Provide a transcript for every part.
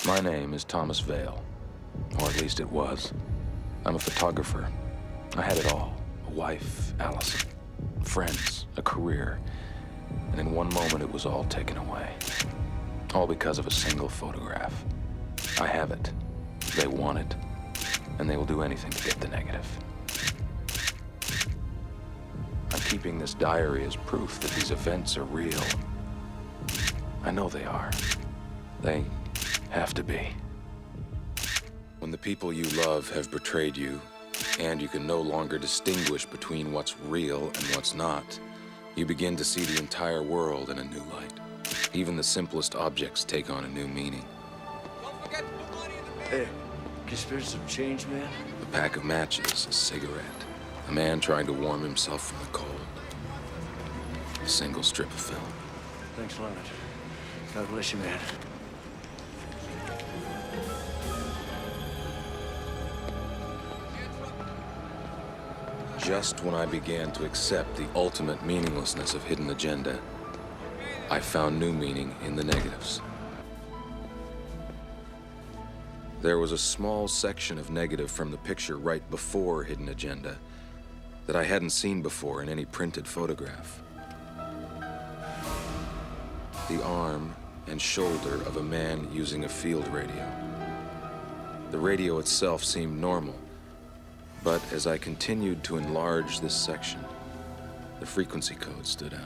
My name is Thomas Vale, or at least it was. I'm a photographer. I had it all. A wife, Allison, friends, a career. And in one moment, it was all taken away. All because of a single photograph. I have it. They want it. And they will do anything to get the negative. I'm keeping this diary as proof that these events are real. I know they are. They have to be. When the people you love have betrayed you, and you can no longer distinguish between what's real and what's not, you begin to see the entire world in a new light. Even the simplest objects take on a new meaning. Don't forget to put money in the bin. Hey, can you spare some change, man? A pack of matches, a cigarette, a man trying to warm himself from the cold. A single strip of film. Thanks a lot. God bless you, man. Just when I began to accept the ultimate meaninglessness of Hidden Agenda, I found new meaning in the negatives. There was a small section of negative from the picture right before Hidden Agenda that I hadn't seen before in any printed photograph. The arm and shoulder of a man using a field radio. The radio itself seemed normal, but as I continued to enlarge this section, the frequency code stood out.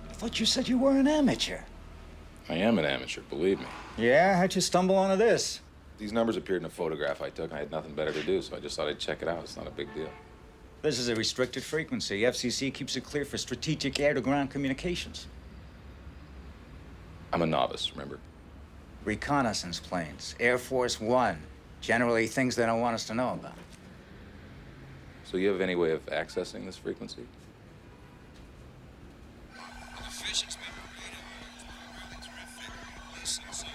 I thought you said you were an amateur. I am an amateur, believe me. Yeah? How'd you stumble onto this? These numbers appeared in a photograph I took, and I had nothing better to do, so I just thought I'd check it out. It's not a big deal. This is a restricted frequency. FCC keeps it clear for strategic air-to-ground communications. I'm a novice, remember? Reconnaissance planes, Air Force One. Generally things they don't want us to know about. So you have any way of accessing this frequency? The fishing's been great. Really terrific. Listen, so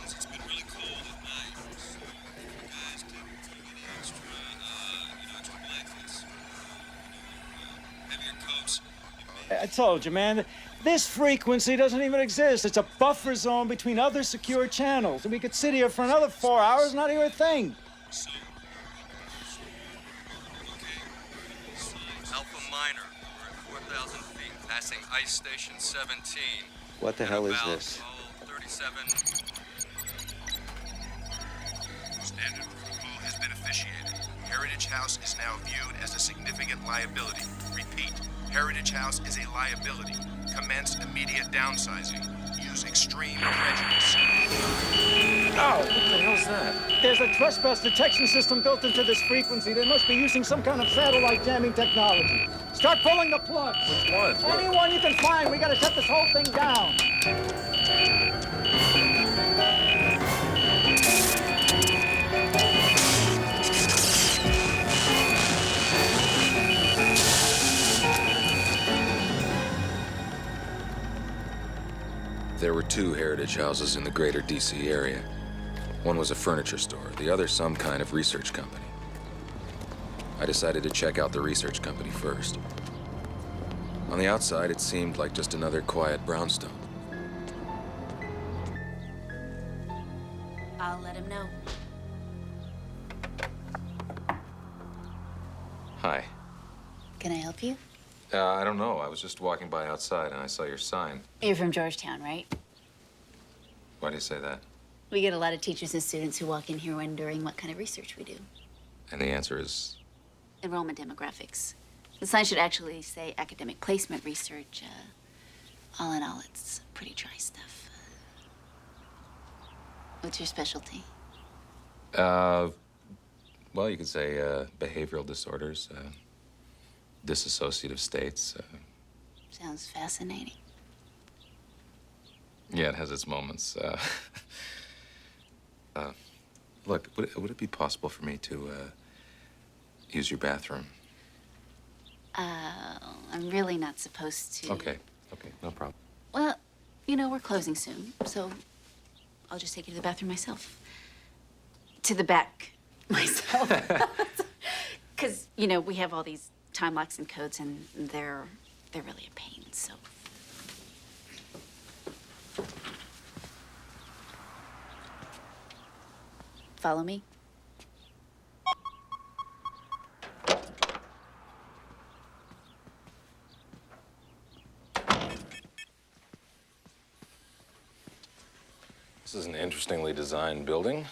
it's been really cold at night. So you guys can get extra blankets. Heavier coats. I told you, man, this frequency doesn't even exist. It's a buffer zone between other secure channels. And we could sit here for another 4 hours, not hear a thing. So, Alpha Minor, we're at 4,000 feet, passing Ice Station 17. What the At hell is about, this? 37. Standard protocol has been officiated. Heritage House is now viewed as a significant liability. Repeat, Heritage House is a liability. Commence immediate downsizing. Use extreme prejudice. Oh! What the hell's that? There's a trespass detection system built into this frequency. They must be using some kind of satellite jamming technology. Start pulling the plugs. Which ones? Anyone you can find. We gotta shut this whole thing down. There were two Heritage Houses in the greater D.C. area. One was a furniture store, the other some kind of research company. I decided to check out the research company first. On the outside, it seemed like just another quiet brownstone. I'll let him know. Hi. Can I help you? I don't know. I was just walking by outside and I saw your sign. You're from Georgetown, right? Why do you say that? We get a lot of teachers and students who walk in here wondering what kind of research we do. And the answer is... Enrollment demographics. The sign should actually say academic placement research. All in all, it's pretty dry stuff. What's your specialty? Well, you could say behavioral disorders, dissociative states. Sounds fascinating. Yeah, it has its moments. Look, would it be possible for me to use your bathroom? I'm I'm really not supposed to. Okay, no problem. Well, you know, we're closing soon, so I'll just take you to the bathroom myself. To the back myself. Because, you know, we have all these time locks and codes, and they're really a pain, so. Follow me. This is an interestingly designed building.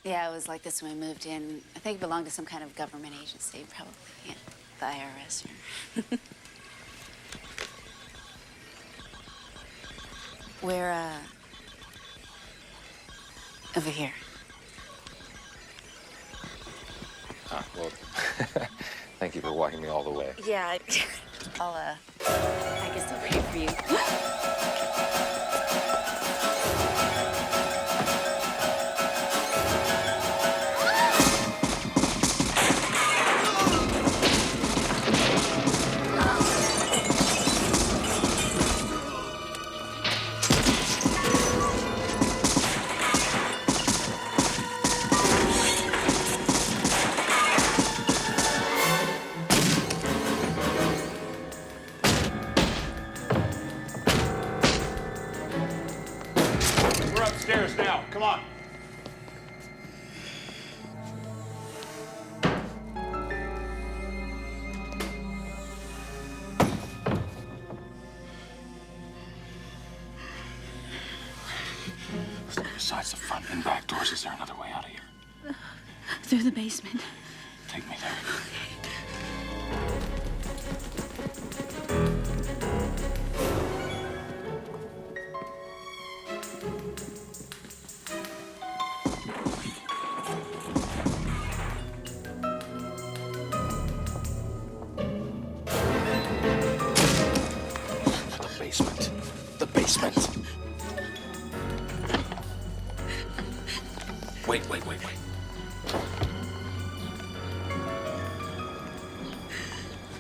Yeah, it was like this when we moved in. I think it belonged to some kind of government agency, probably, yeah, the IRS. Or... We're, over here. Well, thank you for walking me all the way. Yeah, I guess I'll bring it for you. We're upstairs now. Come on. Besides the front and back doors, is there another way out of here? Through the basement. Take me there. The basement. The basement. Wait.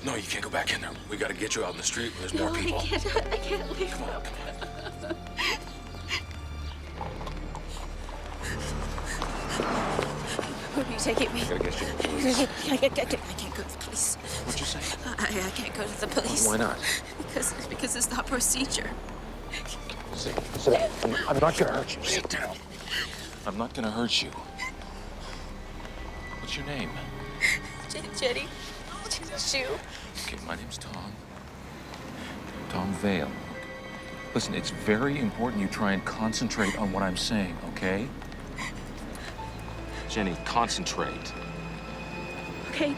No, you can't go back in there. We gotta get you out in the street where there's more people. I can't leave. Come on. Where are you taking me? I gotta get you to the police. I can't go to the police. What'd you say? I can't go to the police. Why not? Because it's not procedure. Sit down. I'm not gonna hurt you. Sit down. I'm not gonna hurt you. What's your name? Jenny. Shoe. Okay, my name's Tom. Tom Vale. Listen, it's very important you try and concentrate on what I'm saying, okay? Jenny, concentrate. Okay.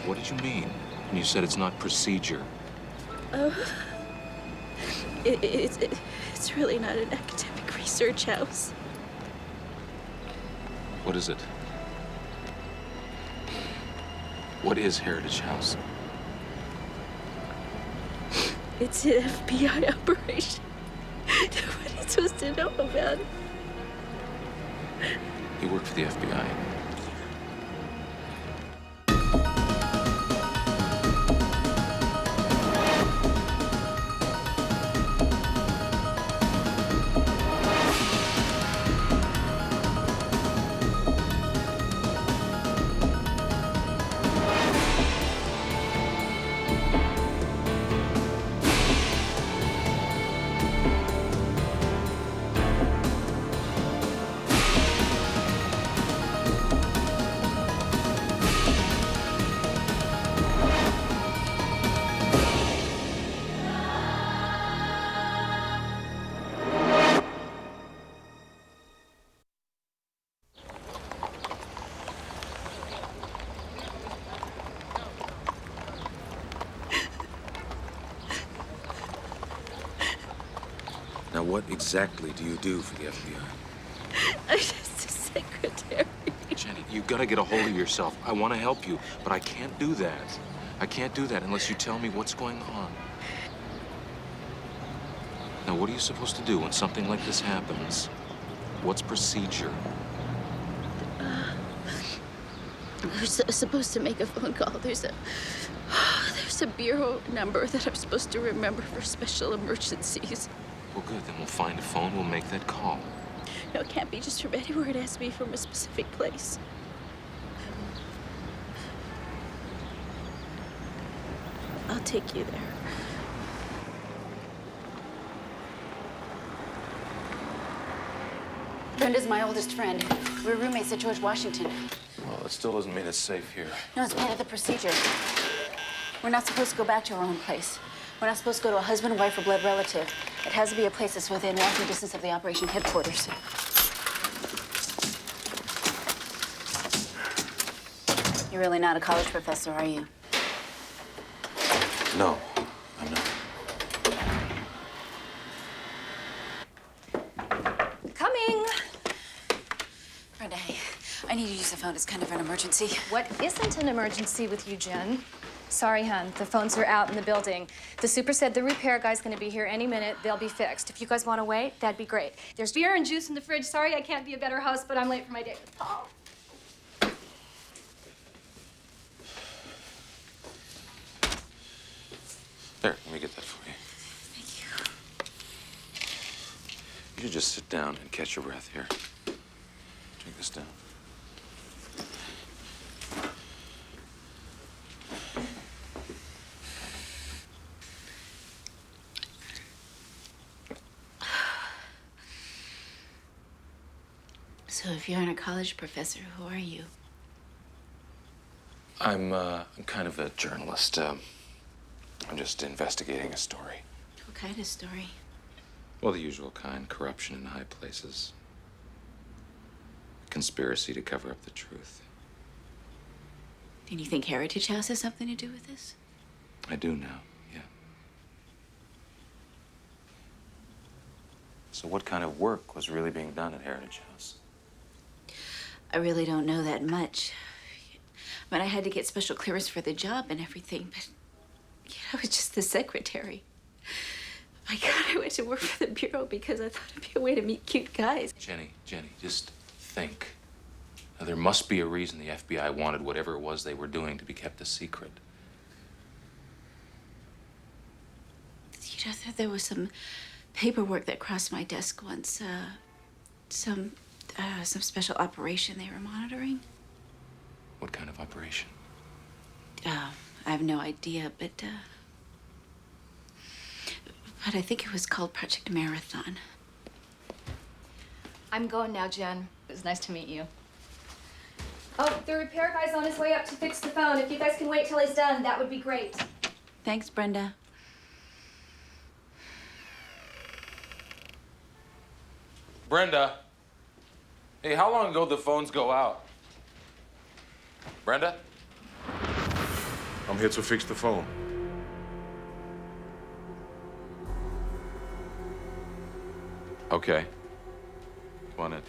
What did you mean when you said it's not procedure? It's really not an academic research house. What is it? What is Heritage House? It's an FBI operation. Nobody's supposed to know about it. You work for the FBI. Now, what exactly do you do for the FBI? I'm just a secretary. Jenny, you gotta get a hold of yourself. I want to help you, but I can't do that. I can't do that unless you tell me what's going on. Now, what are you supposed to do when something like this happens? What's procedure? We're supposed to make a phone call. There's just a bureau number that I'm supposed to remember for special emergencies. Well, good. Then we'll find a phone. We'll make that call. No, it can't be just from anywhere. It has to be from a specific place. I'll take you there. Brenda's my oldest friend. We're roommates at George Washington. Well, that still doesn't mean it's safe here. No, it's part of the procedure. We're not supposed to go back to our own place. We're not supposed to go to a husband, wife, or blood relative. It has to be a place that's within walking distance of the operation headquarters. You're really not a college professor, are you? No, I'm not. Coming. Brenda, hey, I need to use the phone. It's kind of an emergency. What isn't an emergency with you, Jen? Sorry, hon. The phones are out in the building. The super said the repair guy's gonna be here any minute. They'll be fixed. If you guys want to wait, that'd be great. There's beer and juice in the fridge. Sorry I can't be a better host, but I'm late for my date with Paul. There, let me get that for you. Thank you. You should just sit down and catch your breath here. Drink this down. So if you aren't a college professor, who are you? I'm kind of a journalist. I'm just investigating a story. What kind of story? Well, the usual kind. Corruption in high places. Conspiracy to cover up the truth. And you think Heritage House has something to do with this? I do now, yeah. So what kind of work was really being done at Heritage House? I really don't know that much. I mean, I had to get special clearance for the job and everything, but I was just the secretary. My God, I went to work for the Bureau because I thought it'd be a way to meet cute guys. Jenny, just think. Now, there must be a reason the FBI wanted whatever it was they were doing to be kept a secret. You know, there was some paperwork that crossed my desk once. Some special operation they were monitoring. What kind of operation? I have no idea, but I think it was called Project Marathon. I'm going now, Jen. It was nice to meet you. Oh, the repair guy's on his way up to fix the phone. If you guys can wait till he's done, that would be great. Thanks, Brenda. Brenda! Hey, how long ago did the phones go out? Brenda? I'm here to fix the phone. Okay. Come on in.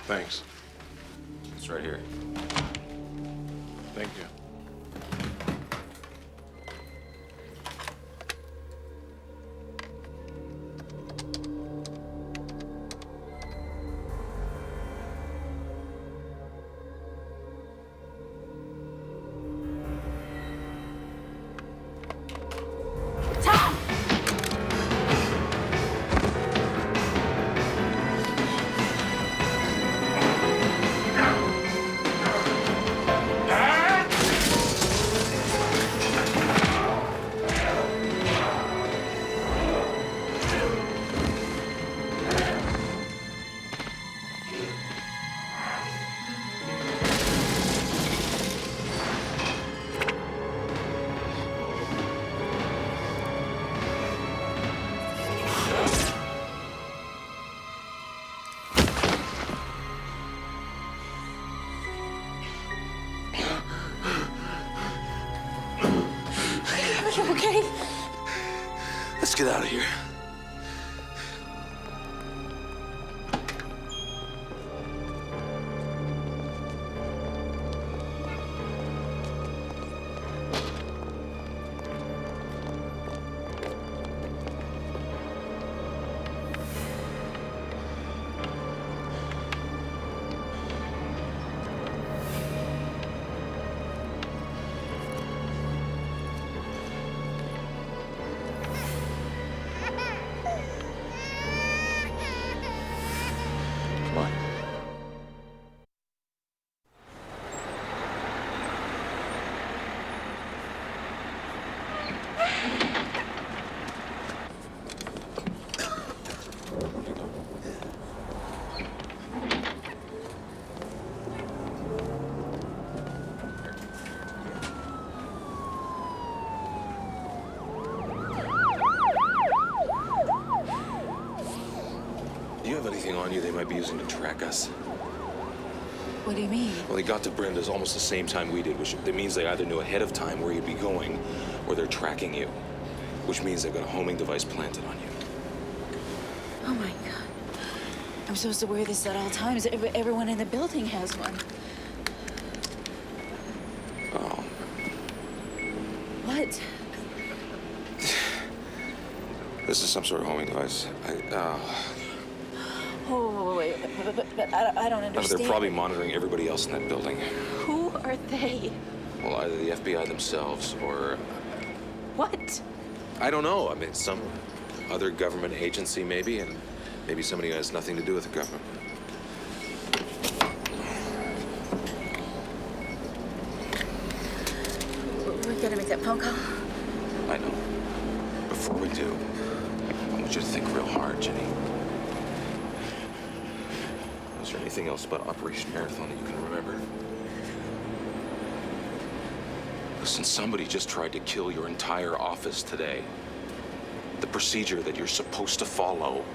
Thanks. It's right here. Thank you. Okay. Let's get out of here. have anything on you they might be using to track us? What do you mean? Well, they got to Brenda's almost the same time we did, which means they either knew ahead of time where you'd be going, or they're tracking you. Which means they've got a homing device planted on you. Oh my God. I'm supposed to wear this at all times. Everyone in the building has one. Oh. What? This is some sort of homing device. Oh, wait, but I don't understand. They're probably monitoring everybody else in that building. Who are they? Well, either the FBI themselves or... What? I don't know. I mean, some other government agency, maybe, and maybe somebody who has nothing to do with the government. We gotta make that phone call. I know. Before we do, I want you to think real hard, Jenny. Is there anything else about Operation Marathon that you can remember? Listen, somebody just tried to kill your entire office today. The procedure that you're supposed to follow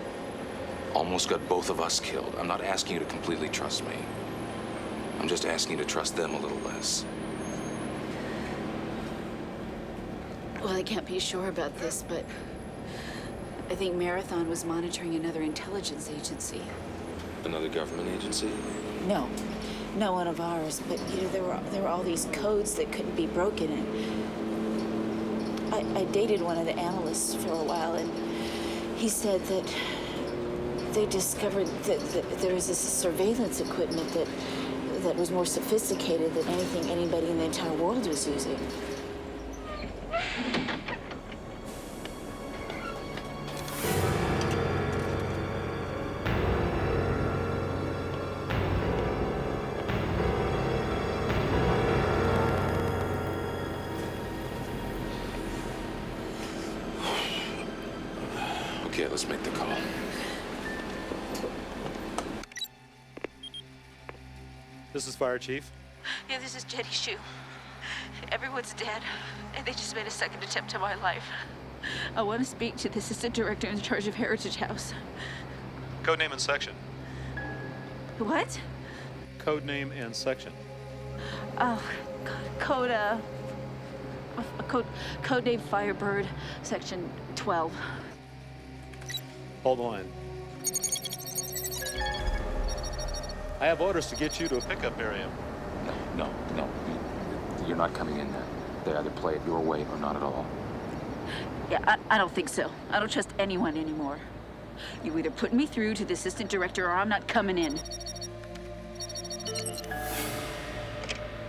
almost got both of us killed. I'm not asking you to completely trust me. I'm just asking you to trust them a little less. Well, I can't be sure about this, but I think Marathon was monitoring another intelligence agency. Another government agency? No, not one of ours, but you know, there were all these codes that couldn't be broken, and I dated one of the analysts for a while, and he said that they discovered that there was this surveillance equipment that was more sophisticated than anything anybody in the entire world was using. Okay, let's make the call. This is Fire Chief. Yeah, this is Jenny Shu. Everyone's dead, and they just made a second attempt on my life. I want to speak to the assistant director in charge of Heritage House. Code name and section. What? Code name and section. Oh, code name Firebird, section 12. Hold the line. I have orders to get you to a pickup area. No. You're not coming in there. They either play it your way or not at all. Yeah, I don't think so. I don't trust anyone anymore. You either put me through to the assistant director or I'm not coming in.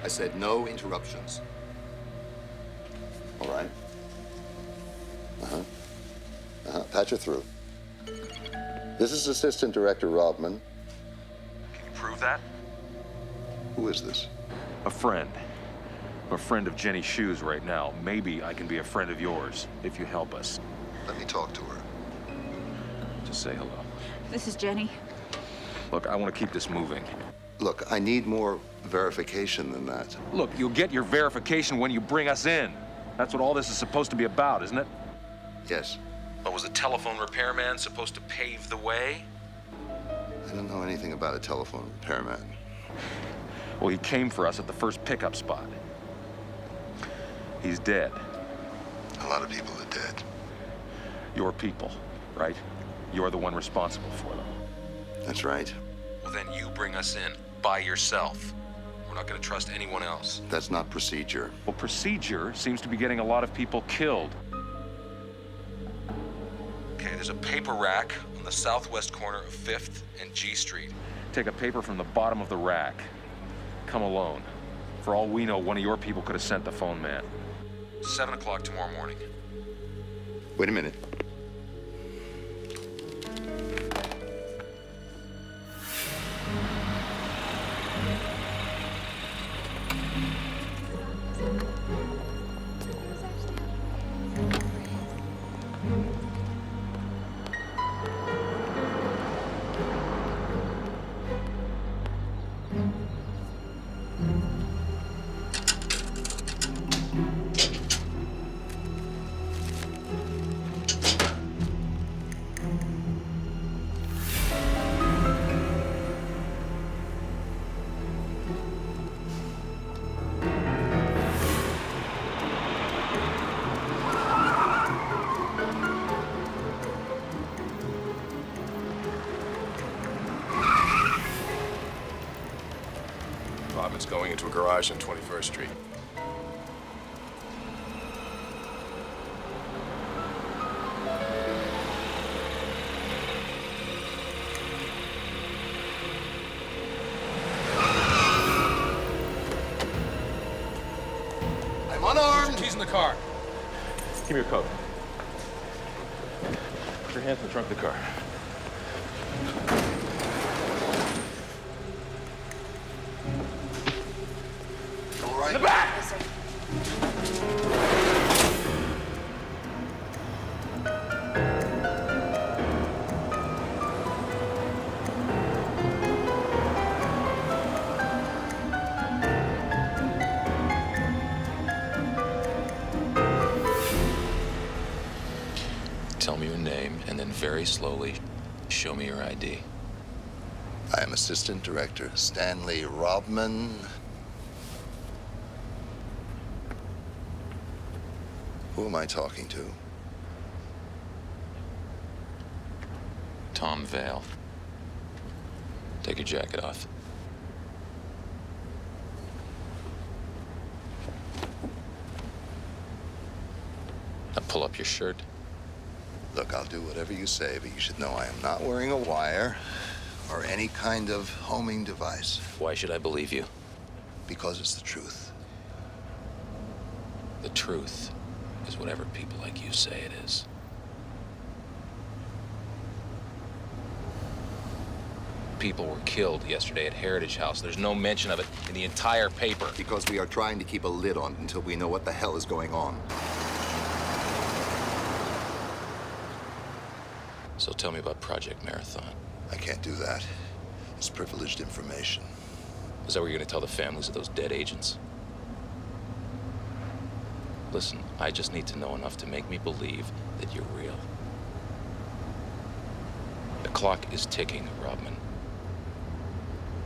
I said no interruptions. All right. Patch her through. This is Assistant Director Robman. Can you prove that? Who is this? A friend. I'm a friend of Jenny Shu's right now. Maybe I can be a friend of yours if you help us. Let me talk to her. Just say hello. This is Jenny. Look, I want to keep this moving. Look, I need more verification than that. Look, you'll get your verification when you bring us in. That's what all this is supposed to be about, isn't it? Yes. But was a telephone repairman supposed to pave the way? I don't know anything about a telephone repairman. Well, he came for us at the first pickup spot. He's dead. A lot of people are dead. Your people, right? You're the one responsible for them. That's right. Well, then you bring us in by yourself. We're not going to trust anyone else. That's not procedure. Well, procedure seems to be getting a lot of people killed. Okay, there's a paper rack on the southwest corner of 5th and G Street. Take a paper from the bottom of the rack. Come alone. For all we know, one of your people could have sent the phone man. 7 o'clock tomorrow morning. Wait a minute. going into a garage on 21st Street. I'm unarmed. Keys in the car. Give me your coat. Put your hands in the trunk of the car. All right. In the back! Yes, sir. Tell me your name, and then very slowly show me your ID. I am Assistant Director Stanley Robman. Who am I talking to? Tom Vale. Take your jacket off. Now pull up your shirt. Look, I'll do whatever you say, but you should know I am not wearing a wire or any kind of homing device. Why should I believe you? Because it's the truth. The truth is whatever people like you say it is. People were killed yesterday at Heritage House. There's no mention of it in the entire paper. Because we are trying to keep a lid on it until we know what the hell is going on. So tell me about Project Marathon. I can't do that. It's privileged information. Is that what you're going to tell the families of those dead agents? Listen, I just need to know enough to make me believe that you're real. The clock is ticking, Robman.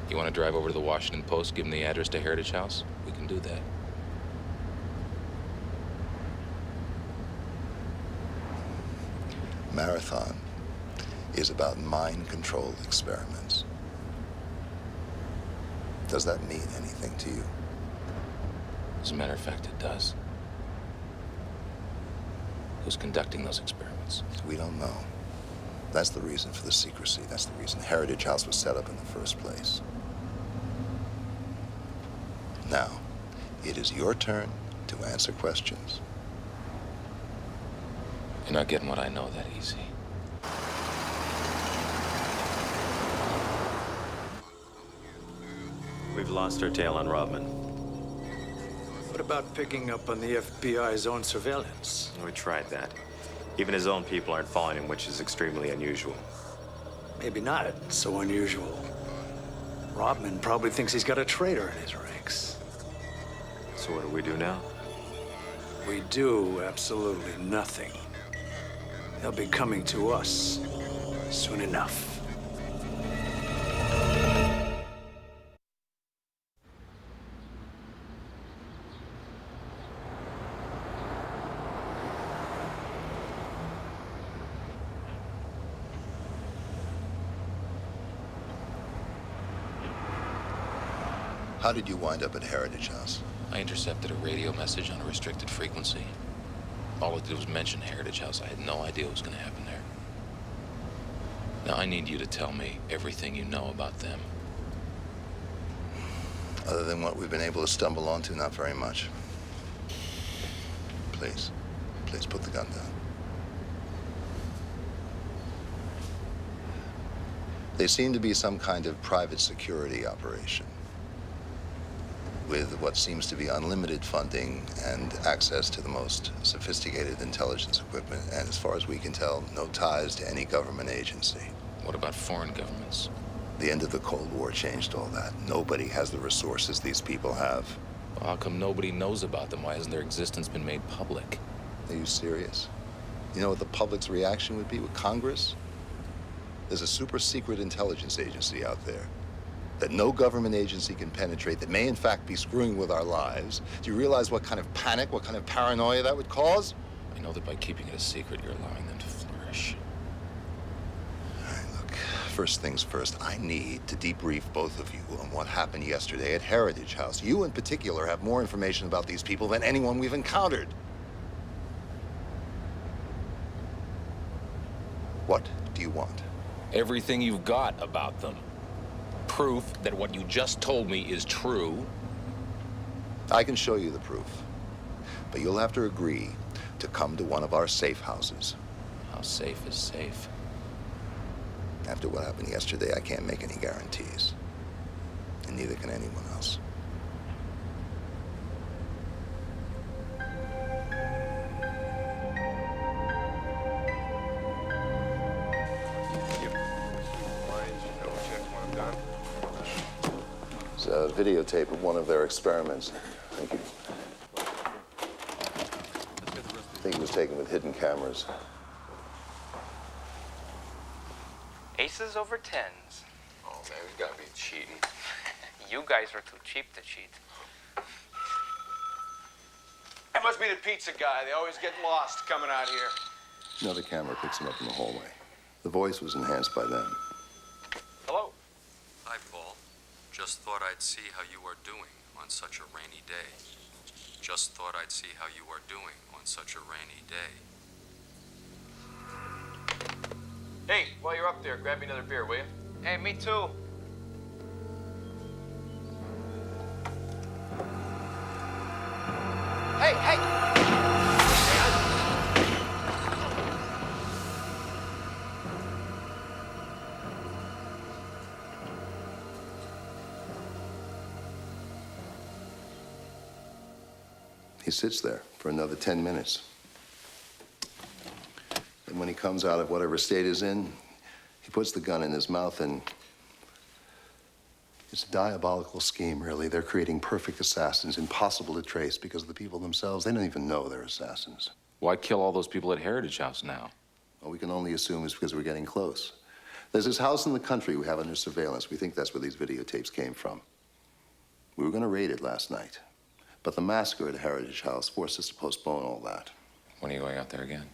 You want to drive over to the Washington Post, give them the address to Heritage House? We can do that. Marathon is about mind control experiments. Does that mean anything to you? As a matter of fact, it does. Who's conducting those experiments? We don't know. That's the reason for the secrecy. That's the reason Heritage House was set up in the first place. Now, it is your turn to answer questions. You're not getting what I know that easy. We've lost our tail on Robman. What about picking up on the FBI's own surveillance? We tried that. Even his own people aren't following him, which is extremely unusual. Maybe not so unusual. Robman probably thinks he's got a traitor in his ranks. So what do we do now? We do absolutely nothing. They'll be coming to us soon enough. How did you wind up at Heritage House? I intercepted a radio message on a restricted frequency. All it did was mention Heritage House. I had no idea what was going to happen there. Now, I need you to tell me everything you know about them. Other than what we've been able to stumble onto, not very much. Please, please put the gun down. They seem to be some kind of private security operation with what seems to be unlimited funding and access to the most sophisticated intelligence equipment, and as far as we can tell, no ties to any government agency. What about foreign governments? The end of the Cold War changed all that. Nobody has the resources these people have. Well, how come nobody knows about them? Why hasn't their existence been made public? Are you serious? You know what the public's reaction would be with Congress? There's a super secret intelligence agency out there that no government agency can penetrate, that may in fact be screwing with our lives. Do you realize what kind of panic, what kind of paranoia that would cause? I know that by keeping it a secret, you're allowing them to flourish. All right, look, First things first, I need to debrief both of you on what happened yesterday at Heritage House. You in particular have more information about these people than anyone we've encountered. What do you want? Everything you've got about them. Proof that what you just told me is true. I can show you the proof, but you'll have to agree to come to one of our safe houses. How safe is safe? After what happened yesterday, I can't make any guarantees. And neither can anyone else. It's a videotape of one of their experiments. Thank you. I think it was taken with hidden cameras. Aces over tens. Oh, man, we've got to be cheating. You guys are too cheap to cheat. That must be the pizza guy. They always get lost coming out here. Another camera picks him up in the hallway. The voice was enhanced by them. Hello? Hi, Paul. Just thought I'd see how you are doing on such a rainy day. Just thought I'd see how you are doing on such a rainy day. Hey, while you're up there, grab me another beer, will you? Hey, me too. Hey, hey! He sits there for another 10 minutes. And when he comes out of whatever state he's in, he puts the gun in his mouth and it's a diabolical scheme, really. They're creating perfect assassins, impossible to trace because the people themselves, they don't even know they're assassins. Why kill all those people at Heritage House now? Well, we can only assume it's because we're getting close. There's this house in the country we have under surveillance. We think that's where these videotapes came from. We were going to raid it last night, but the massacre at Heritage House forced us to postpone all that. When are you going out there again?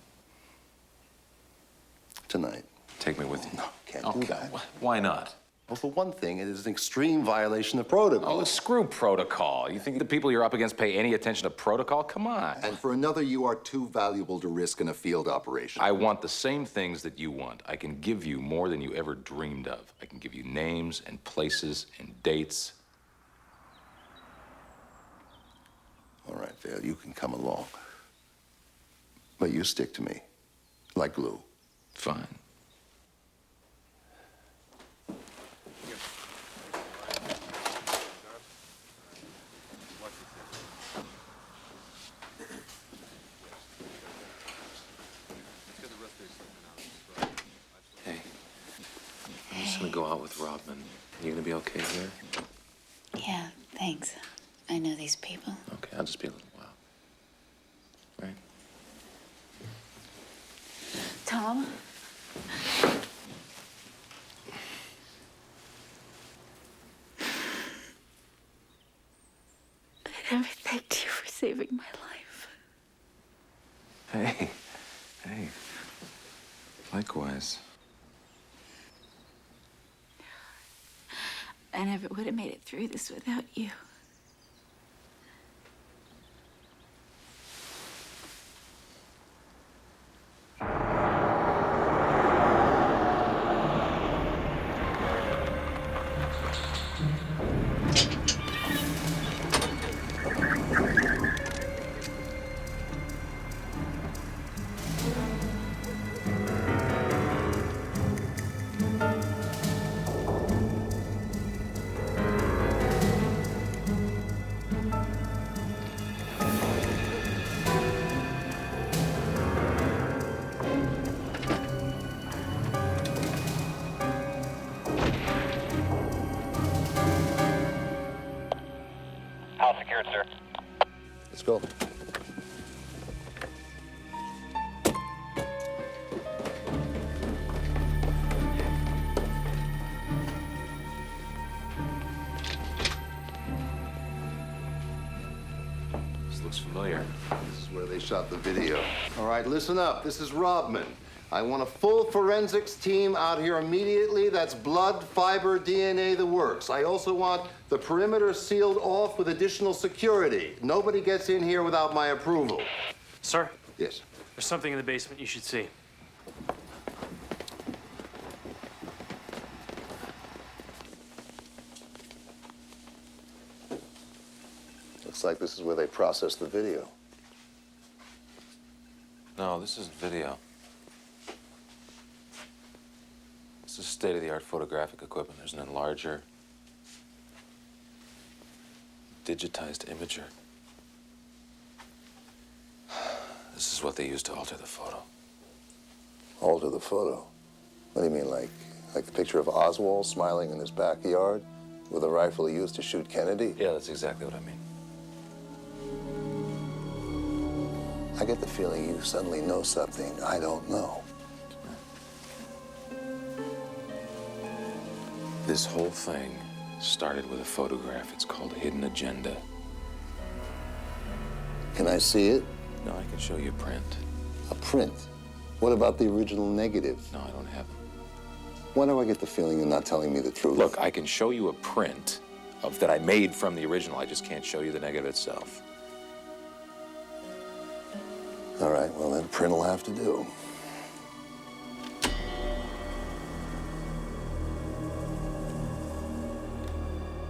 Tonight. Take me with you. No, can't do that. Why not? Well, for one thing, it is an extreme violation of protocol. Oh, screw protocol. You think the people you're up against pay any attention to protocol? Come on. And for another, you are too valuable to risk in a field operation. I want the same things that you want. I can give you more than you ever dreamed of. I can give you names and places and dates. All right, Vale, you can come along. But you stick to me, like glue. Fine. Hey, I'm just gonna go out with Rodman. You gonna be okay here? Yeah, thanks. I know these people. Okay, I'll just be a little while. Right? Tom? I never thanked you for saving my life. Hey, hey. Likewise. I never would have made it through this without you. House secured, sir. Let's go. This looks familiar. This is where they shot the video. All right, listen up. This is Rodman. I want a full forensics team out here immediately. That's blood, fiber, DNA, the works. I also want the perimeter sealed off with additional security. Nobody gets in here without my approval. Sir? Yes. There's something in the basement you should see. Looks like this is where they process the video. No, this isn't video. This is state-of-the-art photographic equipment. There's an enlarger, digitized imager. This is what they use to alter the photo. Alter the photo? What do you mean, like the picture of Oswald smiling in his backyard with a rifle he used to shoot Kennedy? Yeah, that's exactly what I mean. I get the feeling you suddenly know something I don't know. This whole thing started with a photograph. It's called Hidden Agenda. Can I see it? No, I can show you a print. A print? What about the original negative? No, I don't have it. Why do I get the feeling you're not telling me the truth? Look, I can show you a print that I made from the original. I just can't show you the negative itself. All right, well, then print will have to do.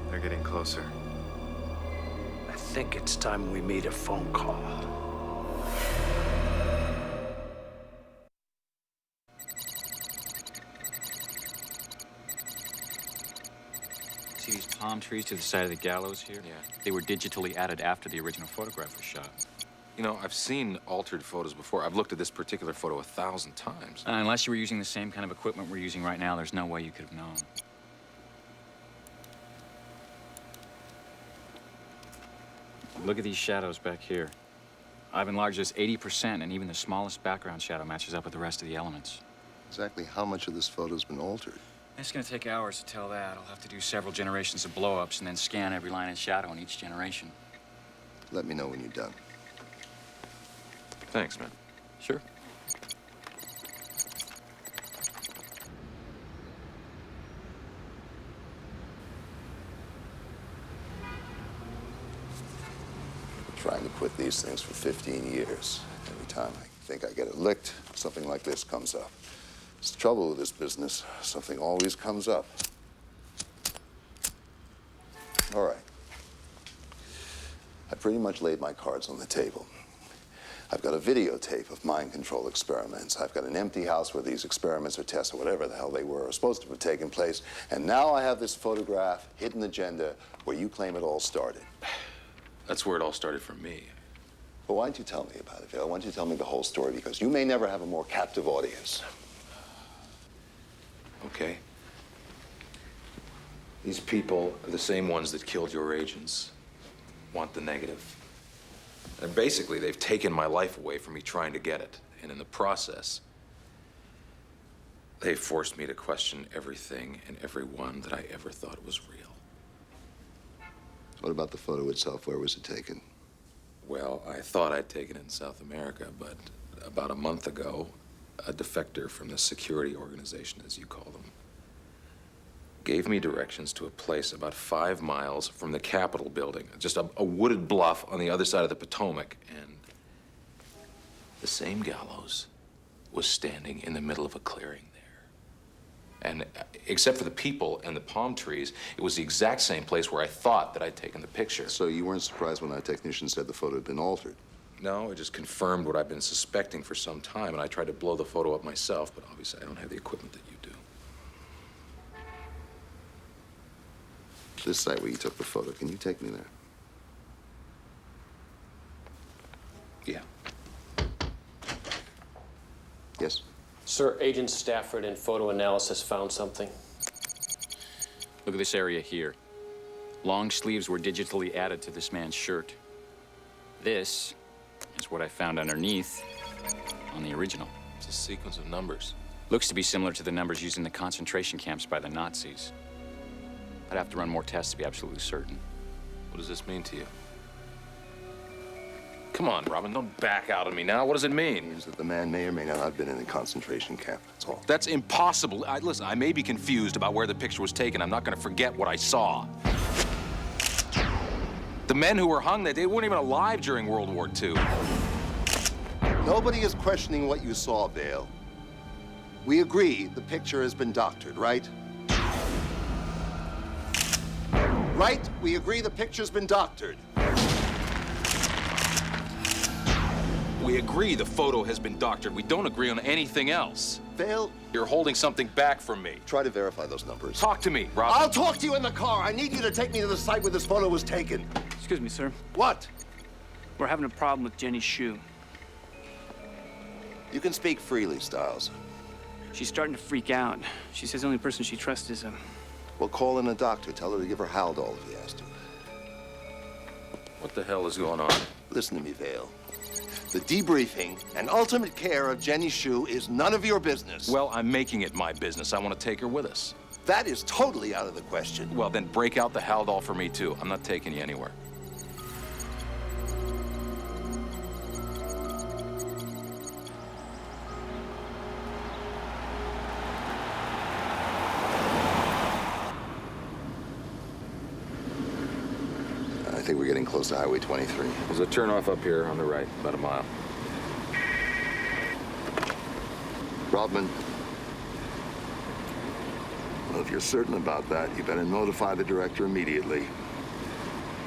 They're getting closer. I think it's time we made a phone call. See these palm trees to the side of the gallows here? Yeah. They were digitally added after the original photograph was shot. You know, I've seen altered photos before. I've looked at this particular photo 1,000 times. Unless you were using the same kind of equipment we're using right now, there's no way you could have known. Look at these shadows back here. I've enlarged this 80%, and even the smallest background shadow matches up with the rest of the elements. Exactly how much of this photo's been altered? It's gonna take hours to tell that. I'll have to do several generations of blow-ups and then scan every line and shadow in each generation. Let me know when you're done. Thanks, man. Sure. I'm trying to quit these things for 15 years. Every time I think I get it licked, something like this comes up. It's the trouble with this business. Something always comes up. All right. I pretty much laid my cards on the table. I've got a videotape of mind control experiments. I've got an empty house where these experiments or tests or whatever the hell they were are supposed to have taken place. And now I have this photograph, Hidden Agenda, where you claim it all started. That's where it all started for me. Well, why don't you tell me about it, Vale? Why don't you tell me the whole story? Because you may never have a more captive audience. Okay. These people are the same ones that killed your agents. Want the negative. And basically, they've taken my life away from me trying to get it. And in the process, they forced me to question everything and everyone that I ever thought was real. What about the photo itself? Where was it taken? Well, I thought I'd taken it in South America, but about a month ago, a defector from the security organization, as you call them, gave me directions to a place about 5 miles from the Capitol building, just a wooded bluff on the other side of the Potomac, and the same gallows was standing in the middle of a clearing there. And except for the people and the palm trees, it was the exact same place where I thought that I'd taken the picture. So you weren't surprised when our technician said the photo had been altered? No, it just confirmed what I've been suspecting for some time, and I tried to blow the photo up myself, but obviously I don't have the equipment that you do. This site where you took the photo, can you take me there? Yeah. Yes? Sir, Agent Stafford in photo analysis found something. Look at this area here. Long sleeves were digitally added to this man's shirt. This is what I found underneath on the original. It's a sequence of numbers. Looks to be similar to the numbers used in the concentration camps by the Nazis. I'd have to run more tests to be absolutely certain. What does this mean to you? Come on, Robin, don't back out on me now. What does it mean? It means that the man may or may not have been in a concentration camp, that's all. That's impossible. Listen, I may be confused about where the picture was taken. I'm not gonna forget what I saw. The men who were hung, they weren't even alive during World War II. Nobody is questioning what you saw, Vale. We agree the picture has been doctored, right? Right? We agree the picture's been doctored. We agree the photo has been doctored. We don't agree on anything else. Vale? You're holding something back from me. Try to verify those numbers. Talk to me, Robin. I'll talk to you in the car. I need you to take me to the site where this photo was taken. Excuse me, sir. What? We're having a problem with Jenny's shoe. You can speak freely, Stiles. She's starting to freak out. She says the only person she trusts is Well, call in a doctor. Tell her to give her Haldol if he has to. What the hell is going on? Listen to me, Vale. The debriefing and ultimate care of Jenny's shoe is none of your business. Well, I'm making it my business. I want to take her with us. That is totally out of the question. Well, then break out the Haldol for me, too. I'm not taking you anywhere. I think we're getting close to Highway 23. There's a turnoff up here on the right, about a mile. Rodman. Well, if you're certain about that, you better notify the director immediately.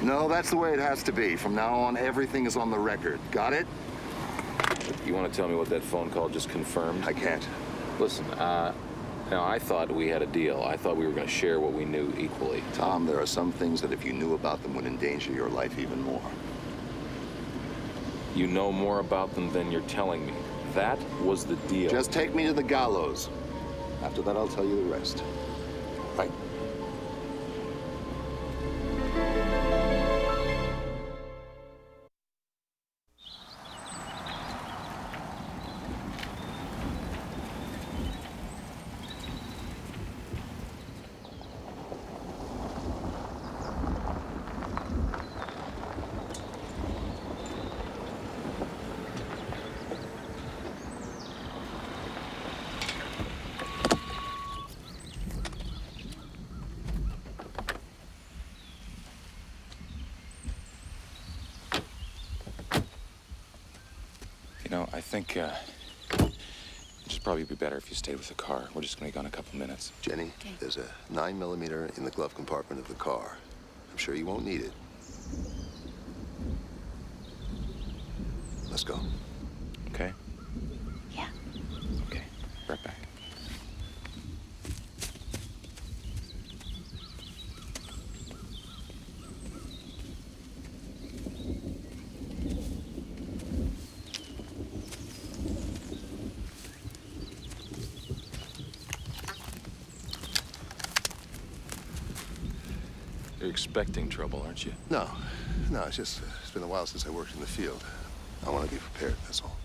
No, that's the way it has to be. From now on, everything is on the record. Got it? You want to tell me what that phone call just confirmed? I can't. Listen, now, I thought we had a deal. I thought we were going to share what we knew equally. Tom, there are some things that if you knew about them would endanger your life even more. You know more about them than you're telling me. That was the deal. Just take me to the gallows. After that, I'll tell you the rest. Right. I think, it'd just probably be better if you stayed with the car. We're just gonna be gone a couple minutes. Jenny, there's a 9mm in the glove compartment of the car. I'm sure you won't need it. Let's go. Okay? Yeah. Okay. Right back. You're expecting trouble, aren't you? No, it's just, it's been a while since I worked in the field. I want to be prepared, that's all.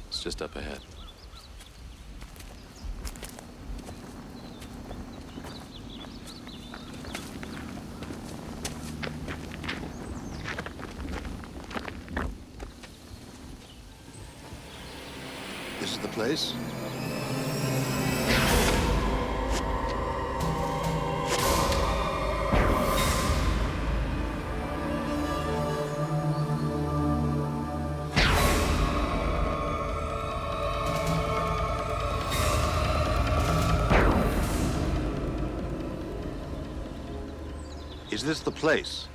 It's just up ahead. This is the place? Is this the place?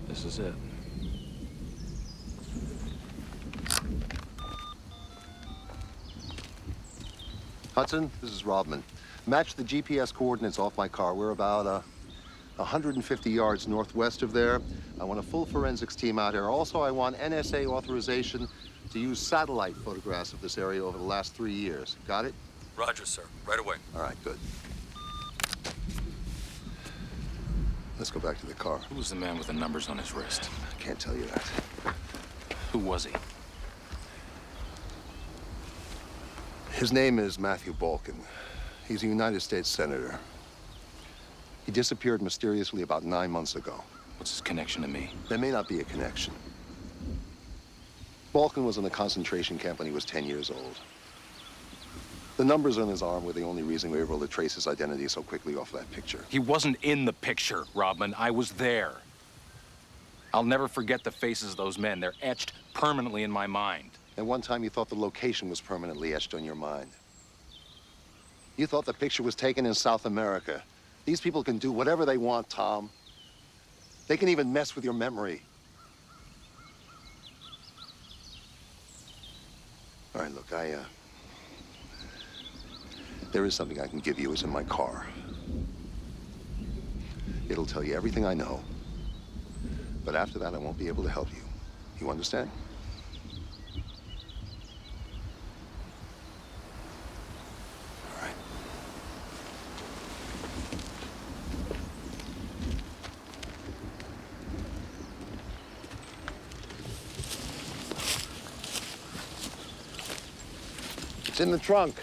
This is it. Hudson, this is Rodman. Match the GPS coordinates off my car. We're about 150 yards northwest of there. I want a full forensics team out here. Also, I want NSA authorization to use satellite photographs of this area over the last 3 years. Got it? Roger, sir. Right away. All right, good. Let's go back to the car. Who was the man with the numbers on his wrist? I can't tell you that. Who was he? His name is Matthew Balkin. He's a United States Senator. He disappeared mysteriously about 9 months ago. What's his connection to me? There may not be a connection. Balkin was in a concentration camp when he was 10 years old. The numbers on his arm were the only reason we were able to trace his identity so quickly off that picture. He wasn't in the picture, Rodman. I was there. I'll never forget the faces of those men. They're etched permanently in my mind. At one time, you thought the location was permanently etched on your mind. You thought the picture was taken in South America. These people can do whatever they want, Tom. They can even mess with your memory. All right, look, there is something I can give you. It's in my car. It'll tell you everything I know. But after that, I won't be able to help you. You understand? All right. It's in the trunk.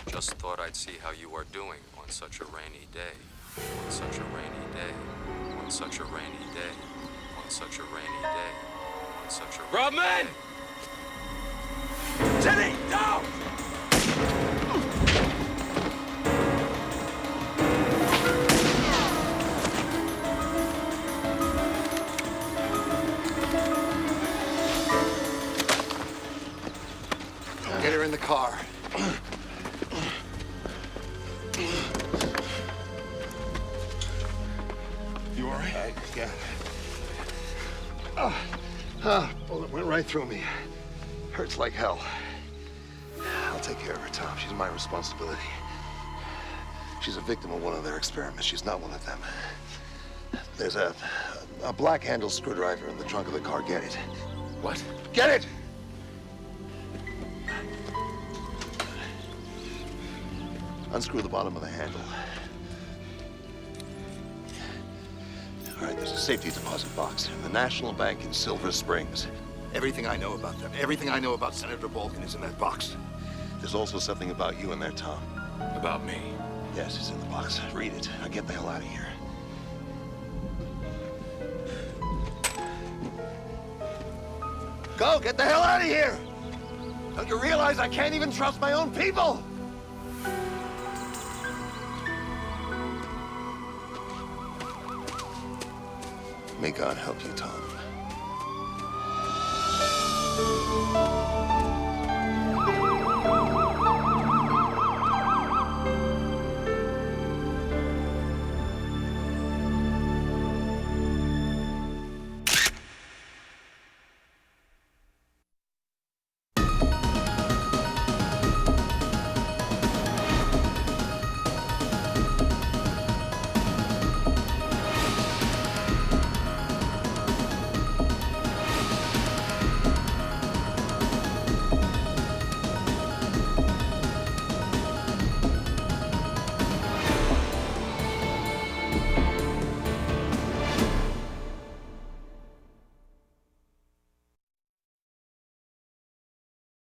Just thought I'd see how you are doing on such a rainy day. On such a rainy day. On such a rainy day. On such a rainy day. On such a rainy Rodman! day. Jenny, no! Get her in the car. You all right? Yeah. Bullet went right through me. Hurts like hell. I'll take care of her, Tom. She's my responsibility. She's a victim of one of their experiments. She's not one of them. There's a black handle screwdriver in the trunk of the car. Get it. What? Get it! Unscrew the bottom of the handle. All right, there's a safety deposit box in the National Bank in Silver Springs. Everything I know about them, everything I know about Senator Balkin is in that box. There's also something about you in there, Tom. About me? Yes, it's in the box. Read it. Now get the hell out of here. Go, get the hell out of here! Don't you realize I can't even trust my own people? May God help you, Tom.